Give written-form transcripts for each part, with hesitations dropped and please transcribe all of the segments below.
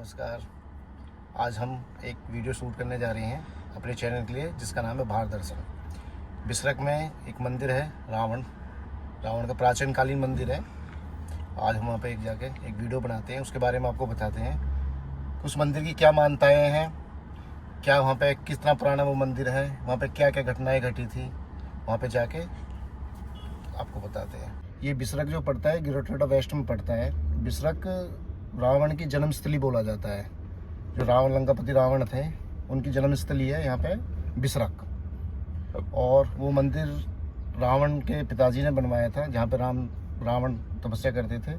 नमस्कार। आज हम एक वीडियो शूट करने जा रहे हैं अपने चैनल के लिए, जिसका नाम है भारत दर्शन। बिसरख में एक मंदिर है, रावण का प्राचीन कालीन मंदिर है। आज हम वहाँ पे जाके एक वीडियो बनाते हैं, उसके बारे में आपको बताते हैं उस मंदिर की क्या मान्यताएँ हैं, क्या वहाँ पे कितना पुराना वो मंदिर है, वहाँ पे क्या क्या घटनाएँ घटी थी, वहाँ पे जाके आपको बताते हैं। ये बिसरख जो पड़ता है गिरोटा वेस्ट में पड़ता है। बिसरख रावण की जन्मस्थली बोला जाता है। जो रावण लंकापति रावण थे उनकी जन्मस्थली है यहाँ पे बिसरख। और वो मंदिर रावण के पिताजी ने बनवाया था, जहाँ पे रावण तपस्या करते थे।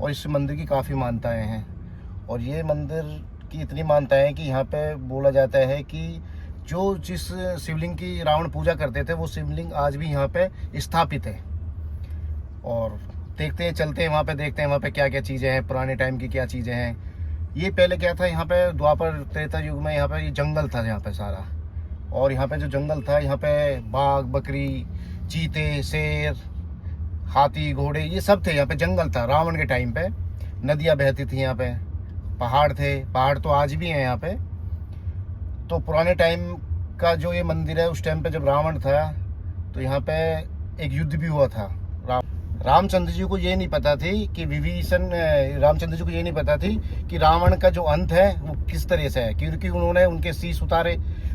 और इस मंदिर की काफ़ी मान्यताएं हैं। और ये मंदिर की इतनी मान्यताएं हैं कि यहाँ पे बोला जाता है कि जिस शिवलिंग की रावण पूजा करते थे वो शिवलिंग आज भी यहाँ पे स्थापित है। और देखते हैं, चलते हैं वहाँ पे, देखते हैं वहाँ पे क्या क्या चीज़ें हैं, पुराने टाइम की क्या चीज़ें हैं। ये पहले क्या था, यहाँ पे द्वापर त्रेता युग में यहाँ पे ये जंगल था यहाँ पे सारा। और यहाँ पे जो जंगल था, यहाँ पे बाघ, बकरी, चीते, शेर, हाथी, घोड़े, ये सब थे। यहाँ पे जंगल था रावण के टाइम पे। नदियाँ बहती थी यहाँ पे, पहाड़ थे, पहाड़ तो आज भी हैं यहाँ पे। तो पुराने टाइम का जो ये मंदिर है, उस टाइम पे जब रावण था तो यहाँ पे एक युद्ध भी हुआ था। रामचंद्र जी को ये नहीं पता थी कि रामचंद्र जी को ये नहीं पता थी कि रावण का जो अंत है वो किस तरह से है, क्योंकि उन्होंने उनके शीश उतारे।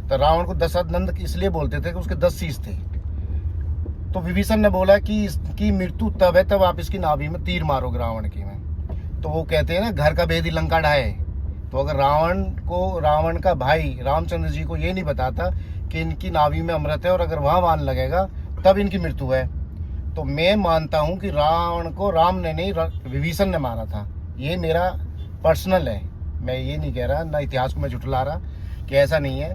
तो रावण को दशरथ इसलिए बोलते थे कि उसके 10 शीश थे। तो विभीषण ने बोला कि इसकी मृत्यु तब है तब आप इसकी नाभि में तीर मारोगे रावण की में। तो वो कहते हैं ना, घर का भेदी लंका ढाए। तो अगर रावण का भाई रामचंद्र जी को ये नहीं बताता कि इनकी नाभि में अमृत है और अगर वहां बाण लगेगा तब इनकी मृत्यु है, तो मैं मानता हूं कि रावण को राम ने नहीं, विभीषण ने मारा था। ये मेरा पर्सनल है, मैं ये नहीं कह रहा, ना इतिहास को मैं झुठला रहा कि ऐसा नहीं है।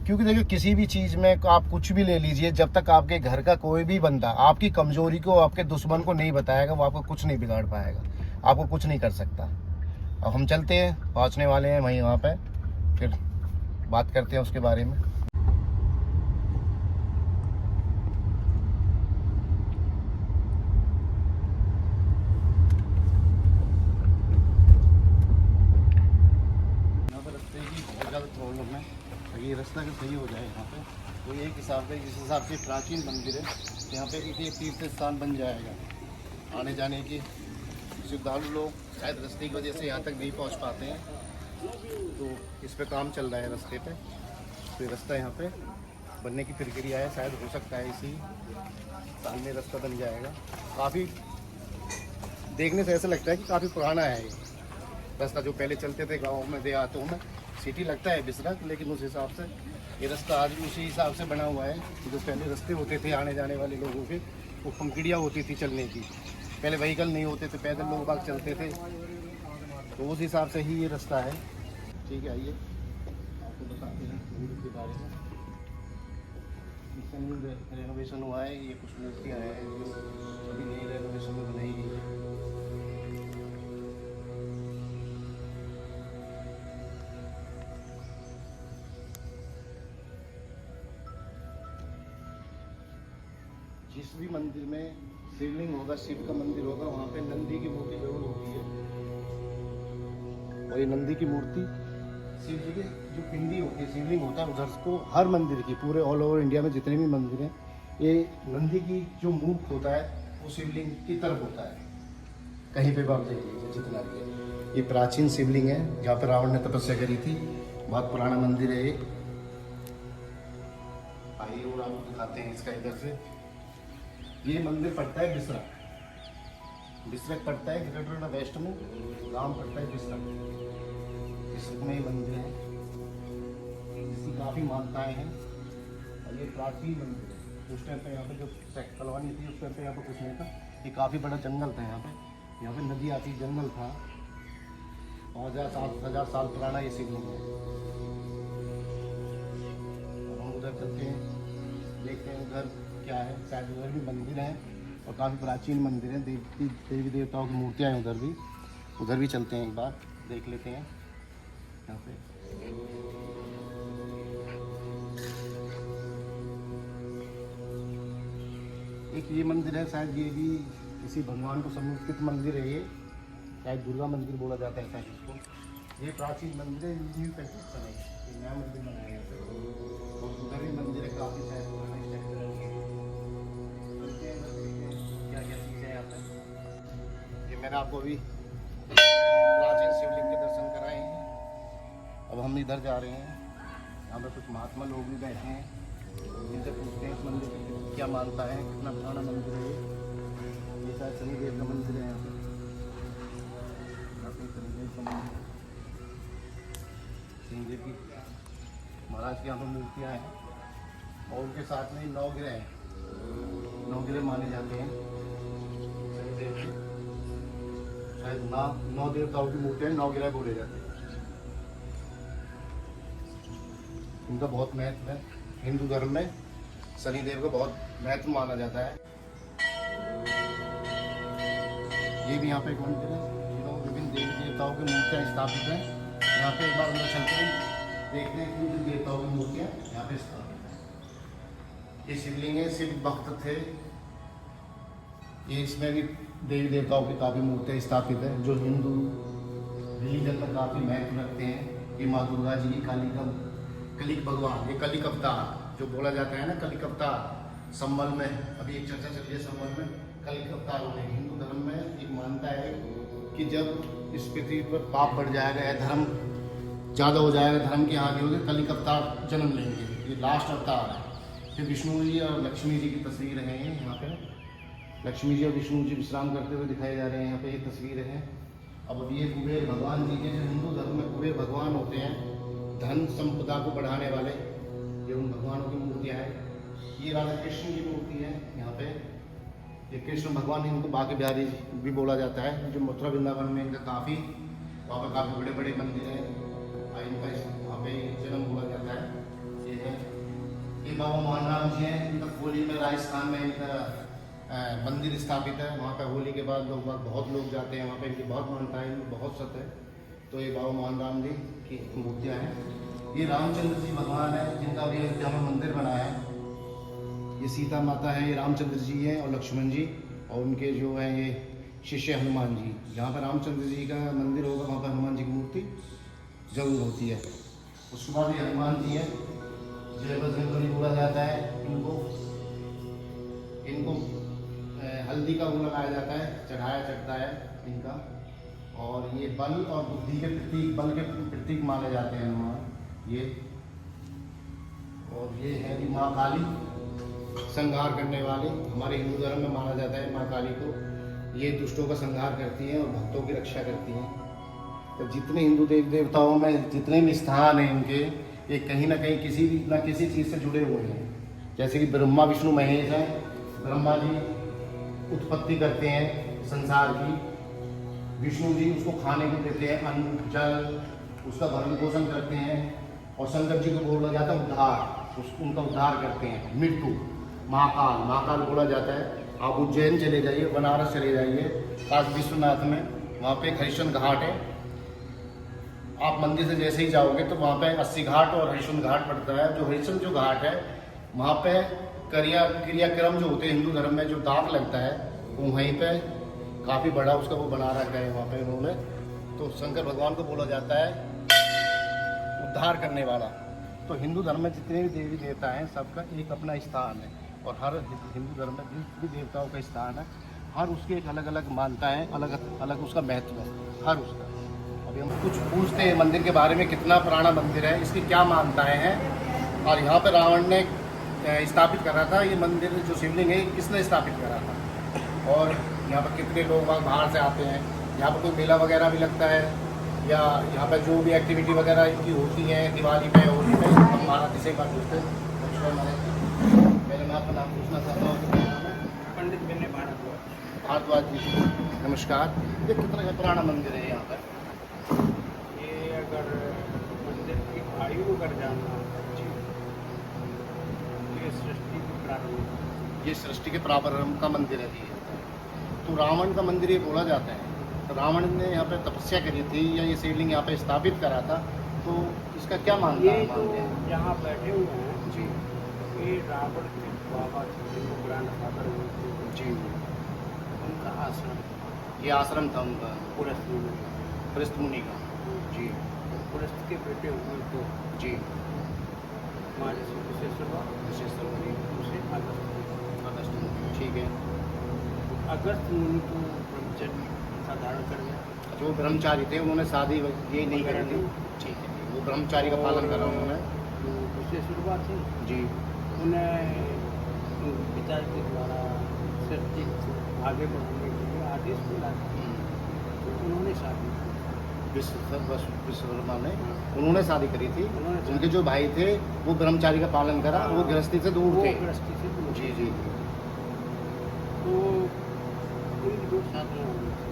क्योंकि देखिए, किसी भी चीज़ में आप कुछ भी ले लीजिए, जब तक आपके घर का कोई भी बंदा आपकी कमजोरी को, आपके दुश्मन को नहीं बताएगा, वो आपको कुछ नहीं बिगाड़ पाएगा, आपको कुछ नहीं कर सकता। अब हम चलते हैं, पहुँचने वाले हैं वहीं, वहाँ पर फिर बात करते हैं उसके बारे में। प्रॉब्लम है, ये रास्ता का सही हो जाए यहाँ पे, तो एक हिसाब से, जिस हिसाब से प्राचीन मंदिर है, यहाँ पे एक तीर्थ स्थान बन जाएगा। आने जाने की श्रद्धालु लोग शायद रास्ते की वजह से यहाँ तक नहीं पहुँच पाते हैं, तो इस पे काम चल रहा है रास्ते पे। तो रास्ता यहाँ पे बनने की प्रक्रिया है, शायद हो सकता है इसी साल में रास्ता बन जाएगा। काफ़ी देखने से ऐसा लगता है कि काफ़ी पुराना है ये रास्ता, जो पहले चलते थे गाँव में, देहातों में। सिटी लगता है बिसरख, लेकिन उस हिसाब से ये रास्ता आज भी उसी हिसाब से बना हुआ है। जो पहले रास्ते होते थे आने जाने वाले लोगों के, वो पंखुड़ियाँ होती थी चलने की। पहले व्हीकल नहीं होते थे, पैदल लोग बाग चलते थे, तो उस हिसाब से ही ये रास्ता है। ठीक है, आइए आपको बताते हैं मंदिर के बारे में। इसका रेनोवेशन हुआ है, ये कुछ मूर्तियाँ हैं जो अभी नई रेनोवेशन में बनाई गई है। जिस भी मंदिर में शिवलिंग होगा, शिव का मंदिर होगा, वहाँ पे नंदी की मूर्ति जरूर होती है। और ये नंदी की मूर्ति शिव जी के जो पिंडी होती है, शिवलिंग होता है उधर को, हर मंदिर की, पूरे ऑल ओवर इंडिया में जितने भी मंदिर हैं, ये नंदी की जो मुख होता है वो शिवलिंग की तरफ होता है। कहीं पे भी आप देख लीजिए, जितना भी है। ये प्राचीन शिवलिंग है जहाँ पर रावण ने तपस्या करी थी। बहुत पुराना मंदिर है ये। आइए और आपको दिखाते हैं इसका इधर से। ये मंदिर पड़ता है बिसरख पड़ता है गिरोटा वेस्ट में, गांव पड़ता है बिसरख में ये मंदिर है, जिसकी काफ़ी मान्यताएं हैं। और ये प्राचीन मंदिर है। उस टाइम पे यहाँ पे जो कलवानी थी, उस टाइम पे यहाँ पे कुछ नहीं था, ये काफ़ी बड़ा जंगल था। यहाँ पे नदी आती, जंगल था। 5000 साल पुराना ये शिवलिंग है। हम उधर चलते हैं, देखते हैं उधर क्या है। शायद उधर भी मंदिर है और काफ़ी प्राचीन मंदिर है, देवी देवताओं की मूर्तियाँ हैं उधर भी। उधर भी चलते हैं, एक बार देख लेते हैं यहाँ पे। एक ये मंदिर है, शायद ये भी किसी भगवान को समर्पित मंदिर है। ये शायद दुर्गा मंदिर बोला जाता है शायद इसको। ये प्राचीन मंदिर है, न्यू कंस्ट्रक्शन है, ये नया मंदिर बनाया गया है। और उधर भी मंदिर है, काफ़ी सारे पुराने स्ट्रक्चर के। क्या क्या चीज़ें हैं यहाँ पर। ये मैंने आपको अभी प्राचीन शिवलिंग के दर्शन कराए हैं। अब हम इधर जा रहे हैं, यहाँ पर कुछ महात्मा लोग भी बैठे हैं, जिनसे पूछते हैं इस मंदिर की क्या मानता है, कितना पुराना मंदिर है ये शायद शनिदेव का मंदिर है। यहाँ पे शनिदेव का मंदिर, शनिदेव की महाराज के यहाँ पर मूर्तियाँ हैं, और उनके साथ में 9 ग्रह हैं, 9 ग्रह माने जाते हैं शनिदेव के। शायद 9 देवताओं की मूर्तियाँ 9 ग्रह बोले जाते हैं। इनका बहुत महत्व है हिंदू धर्म में, शनिदेव का बहुत महत्व माना जाता है। ये भी यहाँ पे एक मंदिर है, जिन्होंने विभिन्न देवी देवताओं की मूर्तियाँ स्थापित हैं। यहाँ पे एक बार अंदर चलते हैं, देखते हैं कि देवताओं की मूर्तियाँ यहाँ पे स्थापित हैं। ये शिवलिंग है, शिव भक्त थे ये, इसमें भी देवी देवताओं की काफ़ी मूर्तियाँ स्थापित है, जो हिंदू रिलीजन पर काफ़ी महत्व रखते हैं। ये माँ दुर्गा जी की कलिक भगवान, ये कलिक अवतार जो बोला जाता है ना, कलिक अवतार संबल में अभी एक चर्चा चल रही है, संबल में कलिक अवतार होने। हिंदू धर्म में एक मानता है कि जब इस पृथ्वी पर पाप बढ़ जाएगा या धर्म ज़्यादा हो जाएगा, धर्म की हानि होगी, कलिक अवतार जन्म लेंगे। ये लास्ट अवतार है। फिर विष्णु जी और लक्ष्मी जी की तस्वीर है यहाँ पे, लक्ष्मी जी और विष्णु जी विश्राम करते हुए दिखाए जा रहे हैं यहाँ पे, ये तस्वीर है। अब ये कुबेर भगवान जी के, जो हिंदू धर्म में कुबेर भगवान होते हैं, धन संपदा को बढ़ाने वाले, ये उन भगवानों की मूर्तियाँ हैं। ये राधा कृष्ण की मूर्ति है यहाँ पे, ये कृष्ण भगवान, इनको बांके बिहारी भी बोला जाता है, जो मथुरा वृंदावन में इनका काफ़ी, वहाँ पर काफ़ी बड़े बड़े मंदिर हैं, इनका वहाँ पे जन्म बोला जाता है। ये है, ये बाबा मोहनराम जी हैं, इनका होली में राजस्थान में इनका मंदिर स्थापित है। वहाँ पर होली के बाद बहुत लोग जाते हैं वहाँ पे, इनकी बहुत मान्यता है, इनकी बहुत सत्य है। तो ये बाबा मोहनराम जी की मूर्तियाँ हैं। ये रामचंद्र जी भगवान है, जिनका अभी अयोध्या में मंदिर बनाया है। ये सीता माता है, ये रामचंद्र जी हैं और लक्ष्मण जी, और उनके जो है ये शिष्य हनुमान जी। जहाँ पर रामचंद्र जी का मंदिर होगा वहाँ पर हनुमान जी की मूर्ति जरूर होती है। उसके बाद ये हनुमान जी है, जय बजरंगबली बोला जाता है इनको। हल्दी का वो लगाया जाता है, चढ़ाया चढ़ता है इनका। और ये बल और बुद्धि के प्रतीक, बल के प्रतीक माने जाते हैं हनुमान ये। और ये है कि माँ काली, संहार करने वाली, हमारे हिंदू धर्म में माना जाता है माँ काली को। ये दुष्टों का संहार करती हैं और भक्तों की रक्षा करती हैं। तो जितने हिंदू देवी देवताओं में जितने भी स्थान हैं इनके, ये कहीं ना कहीं किसी न किसी चीज़ से जुड़े हुए हैं। जैसे कि ब्रह्मा विष्णु महेश हैं, ब्रह्मा जी उत्पत्ति करते हैं संसार की, विष्णु जी उसको खाने को देते हैं, अन्न जल, उसका भरण पोषण करते हैं। और शंकर जी को बोला जाता है उद्धार, उनका उद्धार करते हैं। मृत्यु महाकाल, महाकाल बोला जाता है। आप उज्जैन चले जाइए, बनारस चले जाइए, काशी विश्वनाथ में, वहाँ पे हरिश्चंद्र घाट है। आप मंदिर से जैसे ही जाओगे तो वहाँ पे 80 घाट और हरिश्चंद्र घाट पड़ता है। जो हरिश्चंद्र जो घाट है, वहाँ पे क्रियाक्रम जो होते हैं हिंदू धर्म में, जो दाग लगता है वो वहीं पे काफ़ी बड़ा उसका वो बना रखा है वहाँ पे उन्होंने। तो शंकर भगवान को बोला जाता है उद्धार करने वाला। तो हिंदू धर्म में जितने भी देवी देवता हैं, सबका एक अपना स्थान है, और हर हिंदू धर्म में जिस भी देवताओं का स्थान है, हर उसके एक अलग अलग मान्यता है, अलग अलग उसका महत्व है हर उसका। अभी हम कुछ पूछते हैं मंदिर के बारे में, कितना पुराना मंदिर है, इसकी क्या मान्यताएँ हैं, और यहाँ पर रावण ने स्थापित करा था ये मंदिर, जो शिवलिंग है किसने स्थापित करा था, और यहाँ पर कितने लोग बाहर से आते हैं। यहाँ पर कोई मेला वगैरह भी लगता है, या यहाँ पर जो भी एक्टिविटी वगैरह इनकी होती है दिवाली पे, होली पे, हम महाराज से एक बार पूछते हैं। पहले मैं आपका नाम पूछना चाहता हूँ। पंडित विनय भारद्वाज जी, नमस्कार। ये कितना पुराना मंदिर है यहाँ पर? ये अगर मंदिर की आयु अगर जानना जी, ये सृष्टि के प्रारंभ, ये सृष्टि के प्रारंभ का मंदिर है ये। तो रावण का मंदिर ये बोला जाता है। तो रावण ने यहाँ पे तपस्या करी थी, या ये शिवलिंग यहाँ पे स्थापित करा था, तो इसका क्या मानना है? ये तो यहाँ बैठे हुए हैं जी, ये रावण के बाबा ग्रैंड फादर जी, उनका आश्रम, ये आश्रम था उनका पुरस्त पुरस्त मुनि का। जी, अगस्त के बेटे हुए तो जी मार्च से विशेषवा उसे अगस्त ठीक है। अगस्त मुनि को ब्रह्मचर्य का धारण कर गया। जो ब्रह्मचारी थे उन्होंने शादी ये नहीं करी थी, ठीक है, वो ब्रह्मचारी का पालन करा उन्होंने। जो विशेषवा थे जी उन्हें पिता के द्वारा सत्य आगे बढ़ाने के लिए आदेश मिला था, तो उन्होंने शादी की। विश्वकर्मा ने उन्होंने शादी करी थी। उन्होंने शादी- उनके जो भाई थे वो ब्रह्मचारी का पालन करा, वो गृहस्थी से दूर वो थे। गृहस्थी से दूर जी जी तो उनकी दो शादियाँ हुई थी।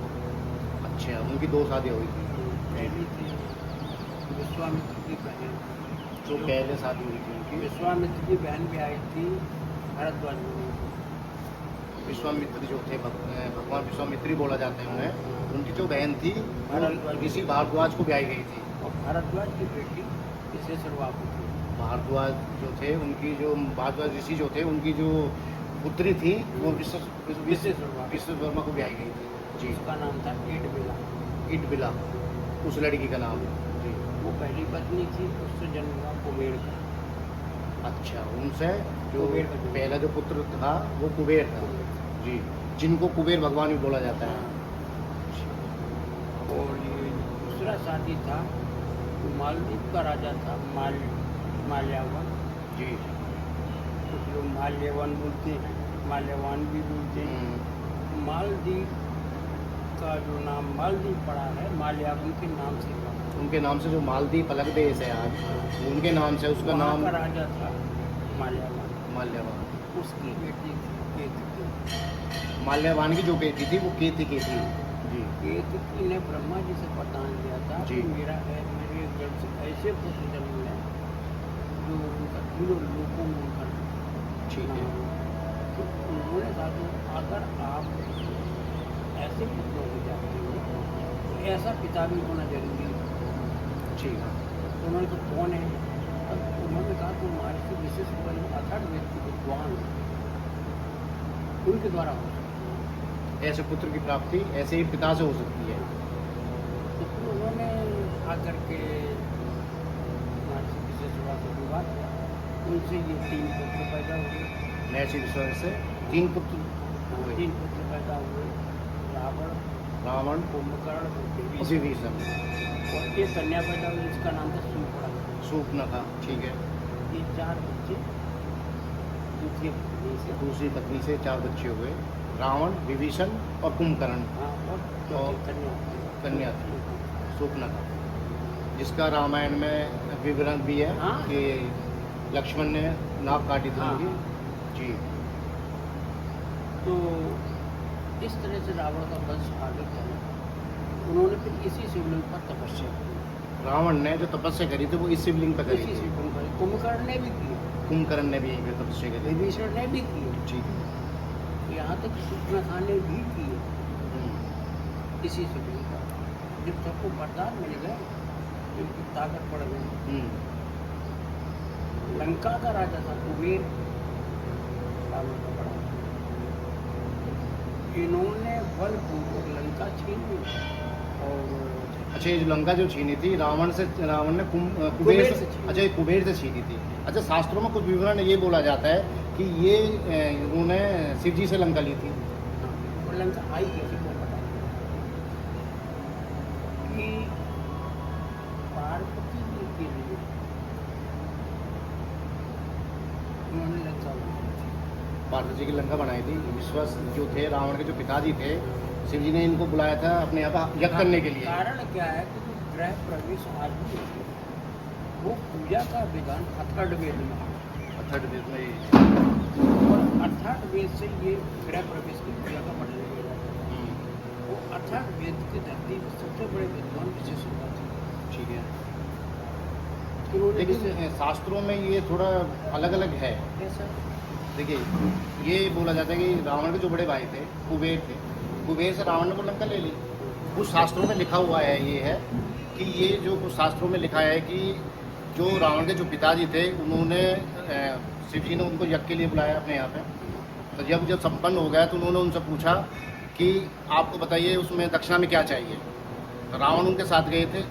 अच्छा, उनकी 2 शादियाँ हुई थी। पहली थी विश्वामित्र की बहन, जो पहले शादी हुई थी उनकी, विश्वामित्र की बहन भी आई थी भारद्वाज मुनि। विश्वामित्र जो थे भगवान विश्वामित्री बोला जाता है उन्हें। उनकी जो बहन थी भारद्वाज। ऋषि भारद्वाज को ब्याही गई थी। और भारद्वाज की बेटी विशेषवा थी। भारद्वाज जो थे उनकी जो भारद्वाज ऋषि जो थे उनकी जो पुत्री थी वो विश्वकर्मा को ब्याही गई थी। जी उसका नाम था ईटबिला। इटबिला उस लड़की का नाम जी। वो पहली पत्नी थी, उससे जन्म हुआ कुबेर का। अच्छा, उनसे जो कुबेर का जन्म। पहला जो पुत्र था वो कुबेर था जी, जिनको कुबेर भगवान भी बोला जाता है। और ये दूसरा शादी था, मालदीव का राजा था माल्यावन। जी कुछ लोग माल्यवन बोलते हैं, माल्यवान भी बोलते हैं। मालदीव का जो नाम मालदीव पड़ा है माल्यावन के नाम से पड़ा। उनके नाम से जो मालदीव अलग देश है आज, उनके नाम से उसका वहाँ नाम का राजा था माल्यावन। माल्यवान। उसकी बेटी थी केतकी। माल्यवान की जो बेटी थी वो केतकी थी जी। केतकी ने ब्रह्मा जी से वरदान लिया था जी। कि मेरे गर्भ से ऐसे पुत्र जन्म लें जो उनका तीनों लोगों में उनका ठीक है। तो उन्होंने कहा कि अगर आप ऐसे पुत्र हो जाते हो तो ऐसा पिता भी होना जरूरी है। ठीक है। तो उन्होंने तो कौन है? तब उन्होंने कहा कि महर्षि विशेष अथर्व व्यक्ति विद्वान उनके द्वारा हो सकता ऐसे पुत्र की प्राप्ति ऐसे ही पिता से हो सकती है। है। तो फिर उन्होंने आकर के महर्षि विशेष से विवाह किया, उनसे ये 3 पुत्र पैदा हुए। महर्षि विश्वामित्र से 3 पुत्र हुए। 3 पुत्र पैदा हुए, रावण, रावण, कुंभकर्ण और विभीषण और एक कन्या पैदा हुई जिसका नाम था सूर्पणखा। शूर्पणखा। ठीक है। ये 4 बच्चे दूसरी पत्नी से 4 बच्चे हुए, रावण, विभीषण और कुंभकर्ण। हाँ, और कन्या थी शूर्पणखा, जिसका रामायण में विवरण भी है हाँ। कि लक्ष्मण ने नाक काटी थी हाँ। उनकी। जी तो इस तरह से रावण का वंश आगे चला। उन्होंने फिर इसी शिवलिंग पर तपस्या की। रावण ने जो तपस्या करी थी वो इस शिवलिंग पर करी इसी थी। शिवलिंग पर कुंभकर्ण ने भी की, कुंभकर्ण ने भी यहीं पे तपस्या करी थी। विभीषण ने भी की, ठीक है। यहाँ तक सूर्पणखा ने भी की हम्म, इसी शिवलिंग पर। जब सबको वरदान मिल गए, उनकी ताकत बढ़ गई। हम्म, लंका का राजा था कुबेर, रावण का बड़ा। इन्होंने बलपूर्वक लंका छीन ली और अच्छा, ये जो लंका जो छीनी थी रावण ने कुबेर कुबेर से से छीनी। अच्छा, ये कुबेर से छीनी थी। अच्छा, शास्त्रों में कुछ विवरण ये बोला जाता है कि ये उन्होंने शिव जी से लंका ली थी। और लंका आई कैसे को पता कि पार्वती जी के लिए उन्होंने लंका बनाई थी। पार्वती जी की लंका बनाई थी। विश्वास जो थे रावण के जो पिताजी थे, शिव जी ने इनको बुलाया था अपने यहाँ पर यज्ञ करने के लिए। कारण क्या है कि जो गृह प्रवेश आज भी होते हैं, वो पूजा का विधान अथर्व वेद में है। अथर्व वेद में ये- और अथर्व वेद से ये गृह प्रवेश की पूजा का वर्णन किया जाता है। वो अथर्व वेद की धरती में सबसे बड़े विद्वान विशेष होता थे। ठीक है। उन्होंने लेकिन शास्त्रों में ये थोड़ा अलग अलग है। कैसा देखिए, ये बोला जाता है कि रावण के जो बड़े भाई थे कुबेर थे, कुबेर से रावण ने वो लंका ले ली। कुछ शास्त्रों में लिखा हुआ है ये है कि ये जो कुछ शास्त्रों में लिखा है कि जो रावण के जो पिताजी थे उन्होंने शिव जी ने उनको यज्ञ के लिए बुलाया अपने यहाँ पे। तो जब संपन्न हो गया तो उन्होंने उनसे पूछा कि आपको बताइए उसमें दक्षिणा में क्या चाहिए। तो रावण उनके साथ गए थे।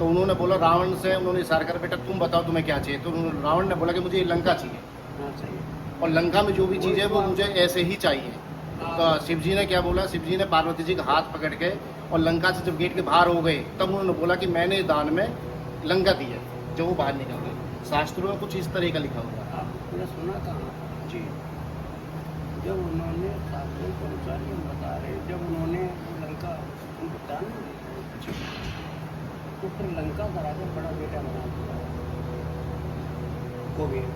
तो उन्होंने बोला, रावण से उन्होंने इशारा कर, बेटा तुम बताओ तुम्हें क्या चाहिए। तो रावण ने बोला कि मुझे ये लंका चाहिए, हाँ सही। और लंका में जो भी चीज़ है वो मुझे ऐसे ही चाहिए। तो शिव जी ने क्या बोला, शिव जी ने पार्वती जी का हाथ पकड़ के और लंका से जब गेट के बाहर हो गए, तब उन्होंने बोला कि मैंने दान में लंका दी है, जो वो बाहर निकल गए। शास्त्रों में कुछ इस तरह का लिखा हुआ है। आपने सुना कहाँ जी। जब उन्होंने शास्त्रों के अनुसार ये बता रहे, जब उन्होंने लंका उनको दान में दी, तो फिर लंका का राजा बड़ा बेटा बना दिया कुबेर।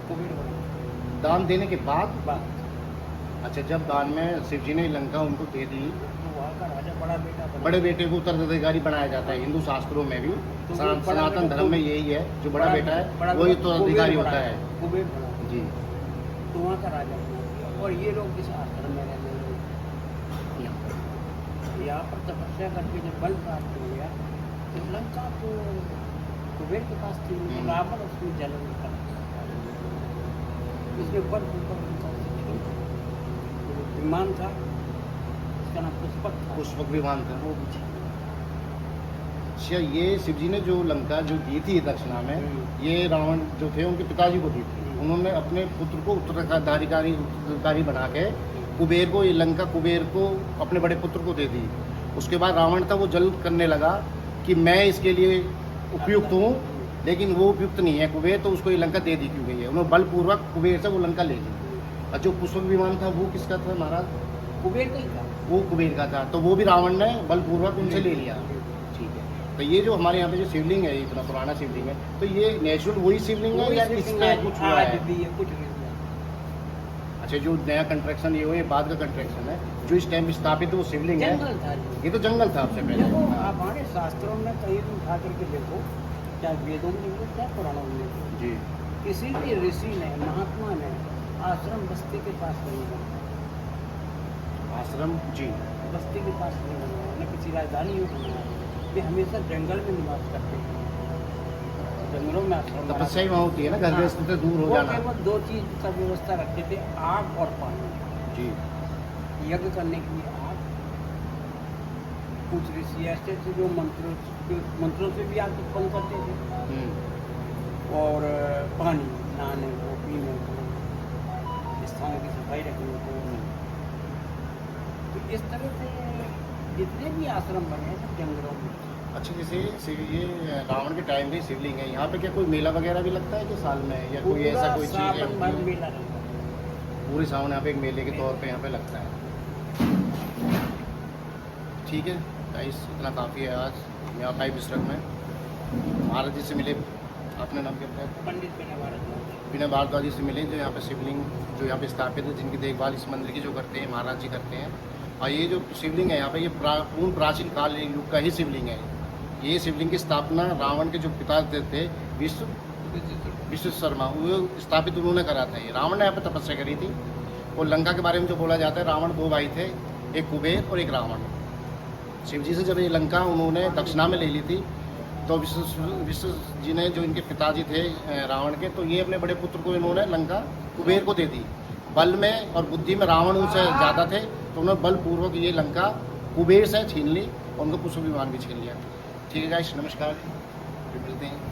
कुबेर बना दान देने के बाद, बात, अच्छा, जब दान में शिव जी ने लंका उनको दे दी, तो वहाँ का राजा बड़ा बेटा बना। बड़े बेटे को उत्तराधिकारी बनाया जाता है हिंदू शास्त्रों में भी। तो वो बड़ा सनातन बेटा धर्म में यही है, जो बड़ा बेटा है वही उत्तराधिकारी होता है। कुबेर बना, जी। तो वहाँ का राजा बना दिया। और ये लोग इस आश्रम में रहने लगे। यहाँ पर तपस्या करके जब बल प्राप्त हो गया, तो लंका तो कुबेर के पास थी, रावण उसमें जलन कर, इसने बल ऊपर विमान था, इसका नाम पुष्पक था, पुष्पक विमान था। वो भी था। अच्छा, ये शिव जी ने जो लंका जो दी थी दक्षिणा में, ये रावण जो थे उनके पिताजी को दी थी। उन्होंने अपने पुत्र को उत्तराधिकारी बना के कुबेर को, ये लंका कुबेर को अपने बड़े पुत्र को दे दी। उसके बाद रावण था वो जल्द करने लगा कि मैं इसके लिए उपयुक्त हूँ, लेकिन वो उपयुक्त नहीं है कुबेर, तो उसको ये लंका दे दी क्यों गई है। उन्होंने बलपूर्वक कुबेर से वो लंका ले ली। और जो पुष्पक विमान था वो किसका था महाराज? कुबेर का ही था। वो कुबेर का था, तो वो भी रावण ने बलपूर्वक उनसे ले लिया। ठीक है, तो ये जो हमारे यहाँ पे जो शिवलिंग है, इतना पुराना शिवलिंग है, तो ये नेचुरल वही शिवलिंग है या इसका कुछ हुआ है? आज भी है, कुछ नहीं हुआ। अच्छा, जो नया कंस्ट्रक्शन ये हो, ये बाद का कंस्ट्रक्शन है, जो इस टाइम स्थापित वो शिवलिंग है, जंगल था ये तो जंगल था सबसे देखो, पहले। आप हमारे शास्त्रों में कहीं भी उठा करके देखो, चाहे वेदों में देखो, चाहे पुराणों में देखो, जी। किसी भी ऋषि ने, महात्मा ने आश्रम बस्ती के पास नहीं बनाया। आश्रम, जी। बस्ती के पास नहीं बनाया, न किसी राजधानी में बनाया। वे हमेशा जंगल में निवास करते हैं, जंगलों में आश्रम तपस्या ही वहाँ होती है ना, घर गृहस्थ से दूर हो वो जाना। केवल दो चीज का व्यवस्था रखते थे, आग और पानी। जी। यज्ञ करने के लिए आग, कुछ ऋषि ऐसे थे जो मंत्रों से भी आग उत्पन्न करते थे, और पानी नहाने को, पीने को, स्थानों की सफाई रखने को। तो इस तरह से जितने भी आश्रम बने हैं सब जंगलों में। अच्छा, जैसे ये रावण के टाइम में शिवलिंग है, यहाँ पे क्या कोई मेला वगैरह भी लगता है कि साल में, या कोई ऐसा कोई चीज़ सावन भर है? मेला रहता है। पूरे सावन यहाँ पे एक मेले के तौर पे यहाँ पे लगता है। ठीक है गाइस, इतना काफ़ी है आज यहाँ का विसर्ग में। महाराज जी से मिले, अपने नाम क्या बताया? पंडित बिना भारद्वाज जी से मिले, जो यहाँ पे शिवलिंग जो यहाँ पे स्थापित है, जिनकी देखभाल इस मंदिर की जो करते हैं महाराज जी करते हैं। और ये जो शिवलिंग है यहाँ पे, ये पूर्ण प्राचीन काल युग का ही शिवलिंग है। ये शिवलिंग की स्थापना रावण के जो पिता थे विश्व शर्मा, वो स्थापित उन्होंने करा था। ये रावण ने यहाँ पे तपस्या करी थी। और लंका के बारे में जो बोला जाता है, रावण दो भाई थे, एक कुबेर और एक रावण। शिव जी से जब ये लंका उन्होंने दक्षिणा में ले ली थी, तो विश्व जी ने, जो इनके पिताजी थे रावण के, तो ये अपने बड़े पुत्र को इन्होंने लंका कुबेर को दे दी। बल में और बुद्धि में रावण उनसे ज़्यादा थे, तो उन्होंने बलपूर्वक ये लंका कुबेर से छीन ली और उनको पुष्पक विमान भी छीन लिया। ठीक है गाइस, नमस्कार, फिर मिलते हैं।